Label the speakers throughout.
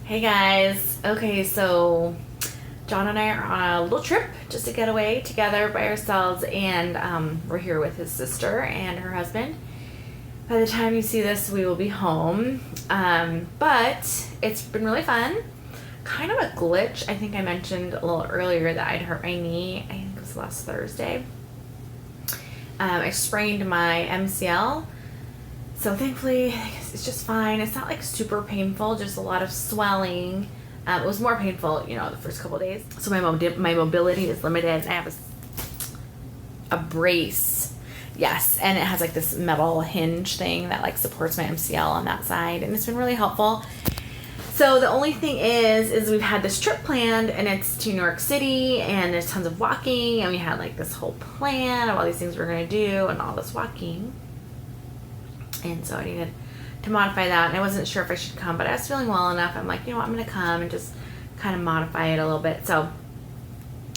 Speaker 1: Hey guys. Okay, so John and I are on a little trip just to get away together by ourselves, and we're here with his sister and her husband. By the time you see this, we will be home. But it's been really fun. Kind of a glitch. I think I mentioned a little earlier that I'd hurt my knee. I think it was last Thursday. I sprained my MCL. So thankfully, it's just fine. It's not like super painful, just a lot of swelling. It was more painful, the first couple of days. So my mobility is limited. I have a brace, yes, and it has like this metal hinge thing that like supports my MCL on that side, and it's been really helpful. So the only thing is we've had this trip planned, and it's to New York City, and there's tons of walking, and we had like this whole plan of all these things we're gonna do and all this walking. And so I needed to modify that, and I wasn't sure if I should come, but I was feeling well enough. I'm like, I'm gonna come and just kind of modify it a little bit. So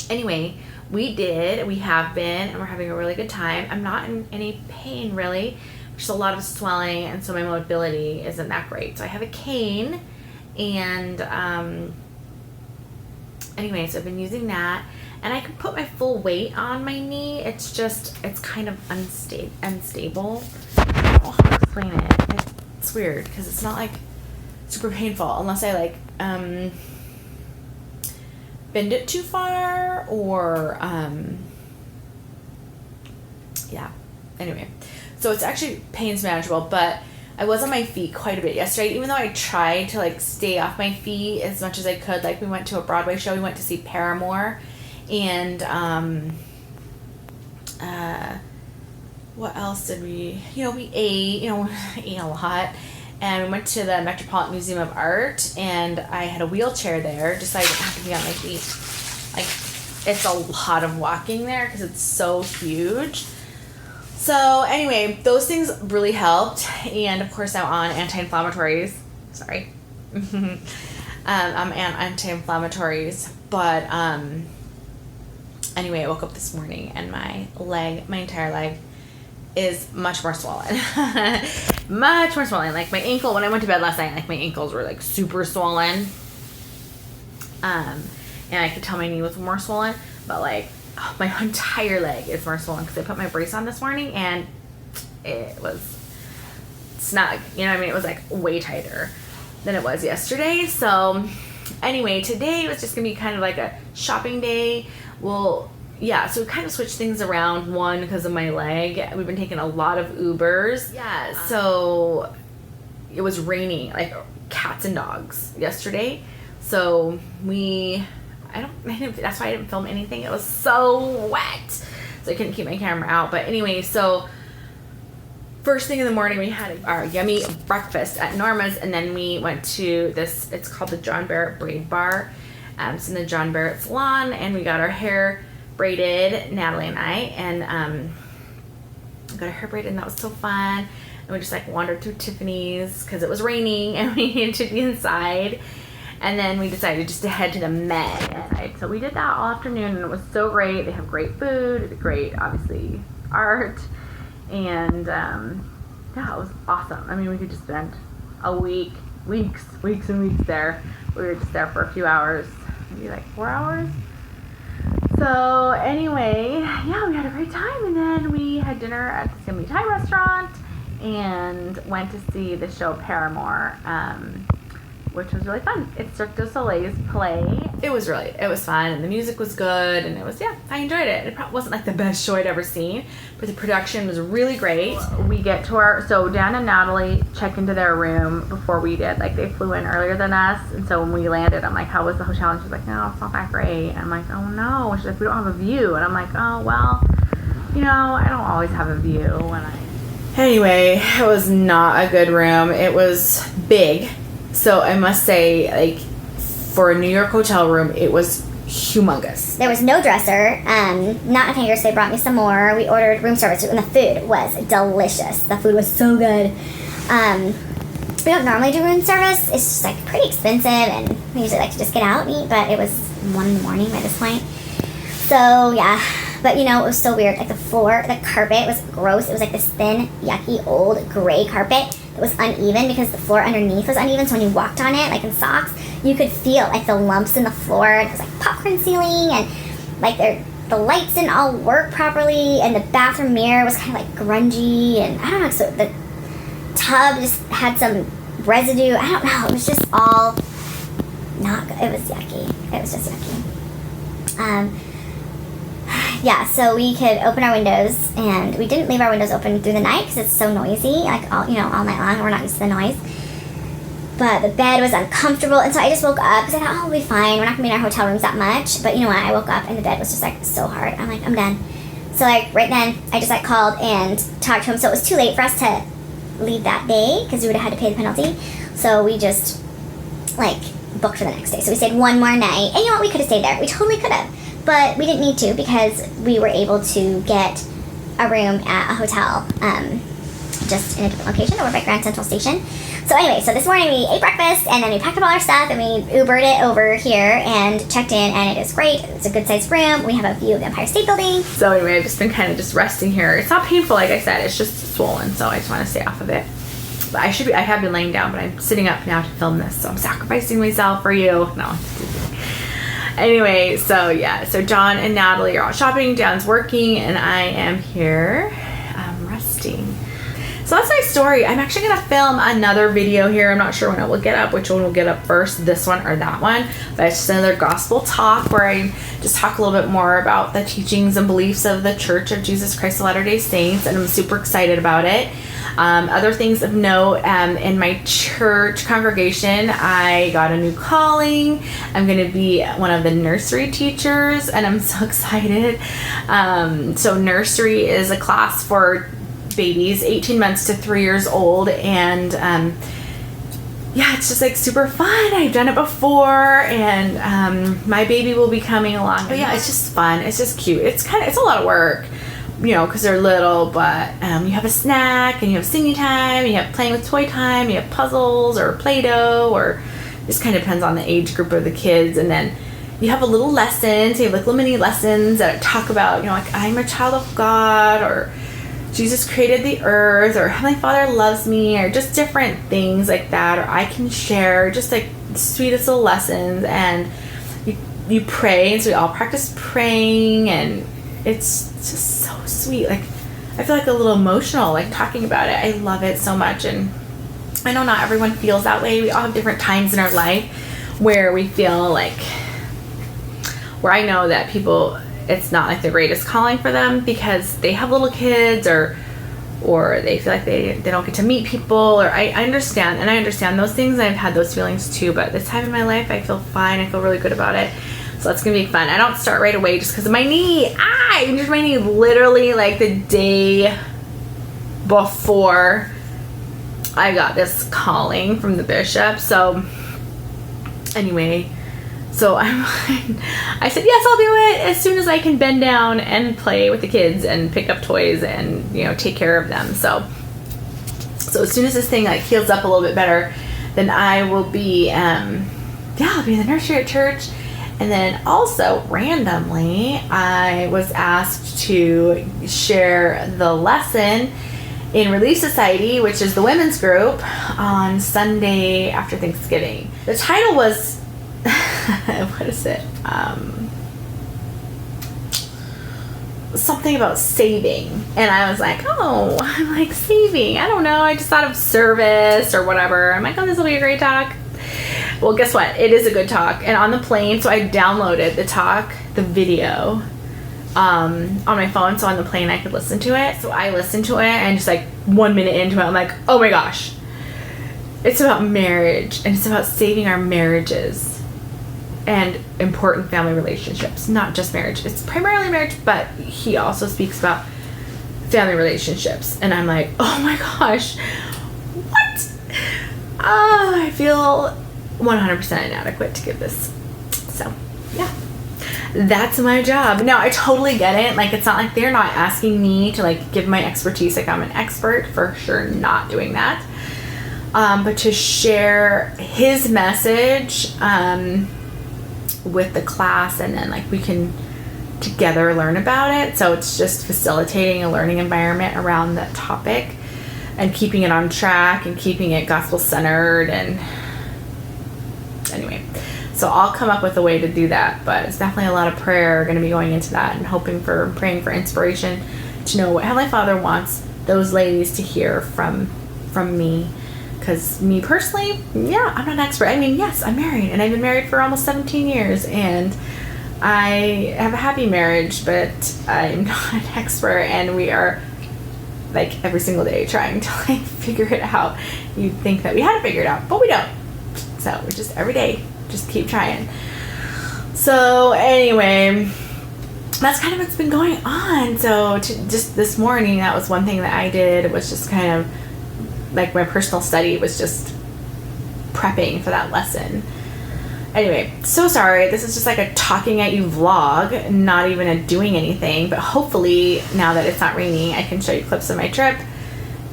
Speaker 1: anyway, we have been, and we're having a really good time. I'm not in any pain really, just a lot of swelling, and so my mobility isn't that great. So I have a cane, and anyway, so I've been using that, and I can put my full weight on my knee. It's kind of unstable. I don't know how to explain it. It's weird because it's not like super painful unless I like bend it too far or yeah. Anyway, so it's actually pain's manageable, but I was on my feet quite a bit yesterday, even though I tried to like stay off my feet as much as I could. Like we went to a Broadway show, we went to see Paramore, and what else did we ate, ate a lot, and we went to the Metropolitan Museum of Art, and I had a wheelchair there just so I didn't have to be on my feet. Like, it's a lot of walking there because it's so huge. So anyway, those things really helped, and of course I'm on anti-inflammatories. Sorry. I'm on anti-inflammatories, but anyway, I woke up this morning and my entire leg is much more swollen. Much more swollen. Like my ankle, when I went to bed last night, like my ankles were like super swollen. And I could tell my knee was more swollen, but like my entire leg is more swollen because I put my brace on this morning and it was snug. It was like way tighter than it was yesterday. So anyway, today was just gonna be kind of like a shopping day. So we kind of switched things around. One, because of my leg. We've been taking a lot of Ubers. Yeah, so it was raining, like cats and dogs yesterday. So that's why I didn't film anything. It was so wet. So I couldn't keep my camera out. But anyway, so first thing in the morning, we had our yummy breakfast at Norma's, and then we went to this, it's called the John Barrett Braid Bar. It's in the John Barrett salon, and we got our hair braided, Natalie and I, and got our hair braided, and that was so fun. And we just like wandered through Tiffany's because it was raining and we needed to be inside. And then we decided just to head to the Met. So we did that all afternoon, and it was so great. They have great food, great, obviously, art, and it was awesome. I mean, we could just spend a weeks and weeks there. We were just there for a few hours, maybe like 4 hours. So anyway, we had a great time, and then we had dinner at the Simmy Thai restaurant and went to see the show Paramore, which was really fun. It's Cirque du Soleil's play. It was fun, and the music was good, and I enjoyed it. It probably wasn't like the best show I'd ever seen, but the production was really great. We get to so Dan and Natalie check into their room before we did. Like, they flew in earlier than us, and so when we landed, I'm like, how was the hotel? And she's like, no, it's not that great. And I'm like, oh no. She's like, we don't have a view. And I'm like, oh, well, I don't always have a view when Anyway, it was not a good room. It was big. So I must say, like, for a New York hotel room, it was humongous.
Speaker 2: There was no dresser, not a hanger, so they brought me some more. We ordered room service, and the food was delicious. The food was so good. We don't normally do room service. It's just, like, pretty expensive, and we usually like to just get out and eat, but it was 1 in the morning by this point. So, yeah. But, it was so weird. Like, the carpet was gross. It was, like, this thin, yucky, old gray carpet. that was uneven because the floor underneath was uneven. So when you walked on it, like in socks, you could feel like the lumps in the floor. And it was like popcorn ceiling, and like the lights didn't all work properly, and the bathroom mirror was kind of like grungy, and I don't know. So the tub just had some residue. I don't know. It was just all not good. It was yucky. It was just yucky. Yeah, so we could open our windows, and we didn't leave our windows open through the night because it's so noisy, like all night long. We're not used to the noise. But the bed was uncomfortable, and so I just woke up because I thought, we'll be fine. We're not gonna be in our hotel rooms that much. But you know what? I woke up and the bed was just like so hard. I'm like, I'm done. So like right then, I just like called and talked to him. So it was too late for us to leave that day because we would have had to pay the penalty. So we just like booked for the next day. So we stayed one more night, and you know what? We could have stayed there. We totally could have. But we didn't need to because we were able to get a room at a hotel just in a different location over by Grand Central Station. So anyway, so this morning we ate breakfast, and then we packed up all our stuff, and we Ubered it over here and checked in, and it is great. It's a good sized room. We have a view of the Empire State Building.
Speaker 1: So anyway, I've just been kind of just resting here. It's not painful, like I said. It's just swollen, so I just want to stay off of it. But I have been laying down, but I'm sitting up now to film this, so I'm sacrificing myself for you. No. Anyway, so yeah, so John and Natalie are out shopping, John's working, and I am here resting. So that's my story. I'm actually going to film another video here. I'm not sure when it will get up, which one will get up first, this one or that one. But it's just another gospel talk where I just talk a little bit more about the teachings and beliefs of the Church of Jesus Christ of Latter-day Saints, and I'm super excited about it. Other things of note, in my church congregation, I got a new calling. I'm going to be one of the nursery teachers, and I'm so excited. So nursery is a class for babies 18 months to 3 years old, and yeah, it's just like super fun. I've done it before, and my baby will be coming along. But yeah, it's just fun. It's just cute. It's a lot of work, you know, because they're little, but you have a snack, and you have singing time, you have playing with toy time, you have puzzles or Play-Doh, or just kind of depends on the age group of the kids. And then you have a little lesson, so you have like little mini lessons that talk about, you know, like I'm a child of God, or Jesus created the earth, or Heavenly Father loves me, or just different things like that, or I can share just like the sweetest little lessons. And you pray, and so we all practice praying, and it's just so sweet. Like I feel like a little emotional like talking about it. I love it so much, and I know not everyone feels that way. We all have different times in our life where we feel like, where I know that people, it's not like the greatest calling for them because they have little kids, or they feel like they don't get to meet people, or I understand, and I understand those things, and I've had those feelings too. But this time in my life, I feel fine. I feel really good about it. So that's gonna be fun. I don't start right away just because of my knee. I injured my knee literally like the day before I got this calling from the bishop. So anyway, so I said yes, I'll do it as soon as I can bend down and play with the kids and pick up toys and, you know, take care of them. So as soon as this thing like heals up a little bit better, then I will be I'll be in the nursery at church. And then also randomly, I was asked to share the lesson in Relief Society, which is the women's group, on Sunday after Thanksgiving. The title was what is it? Something about saving. And I was like, oh, I'm like saving. I don't know. I just thought of service or whatever. I'm like, oh, this will be a great talk. Well, guess what? It is a good talk. And on the plane, so I downloaded the talk, the video, on my phone. So on the plane, I could listen to it. So I listened to it, and just like 1 minute into it, I'm like, oh my gosh. It's about marriage, and it's about saving our marriages and important family relationships. Not just marriage. It's primarily marriage, but he also speaks about family relationships. And I'm like, oh my gosh, what? I feel 100% inadequate to give this. So, yeah. That's my job. Now, I totally get it. Like, it's not like they're not asking me to, like, give my expertise. Like, I'm an expert. For sure not doing that. But to share his message with the class, and then, like, we can together learn about it. So it's just facilitating a learning environment around that topic. and keeping it on track and keeping it gospel centered. And anyway, so I'll come up with a way to do that, but it's definitely a lot of prayer going to be going into that, and praying for inspiration to know what Heavenly Father wants those ladies to hear from me. Because me personally, yeah, I'm not an expert. I mean, yes, I'm married, and I've been married for almost 17 years, and I have a happy marriage, but I'm not an expert, and we are, like, every single day trying to, like, figure it out. You'd think that we had to figure it out, but we don't. So we just, every day, just keep trying. So anyway, that's kind of what's been going on. So just this morning, that was one thing that I did. It was just kind of like my personal study was just prepping for that lesson. Anyway, so sorry. This is just like a talking at you vlog, not even a doing anything. But hopefully, now that it's not raining, I can show you clips of my trip.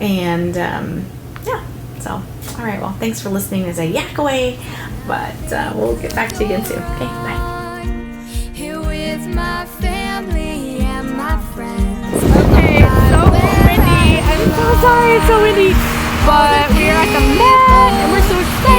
Speaker 1: And yeah, so all right. Well, thanks for listening as I yak away. But we'll get back to you again soon. Okay, bye.
Speaker 3: Here with my family and my friends.
Speaker 1: Okay, it's so windy. I'm so sorry it's so windy. But we are at the Met, and we're so excited.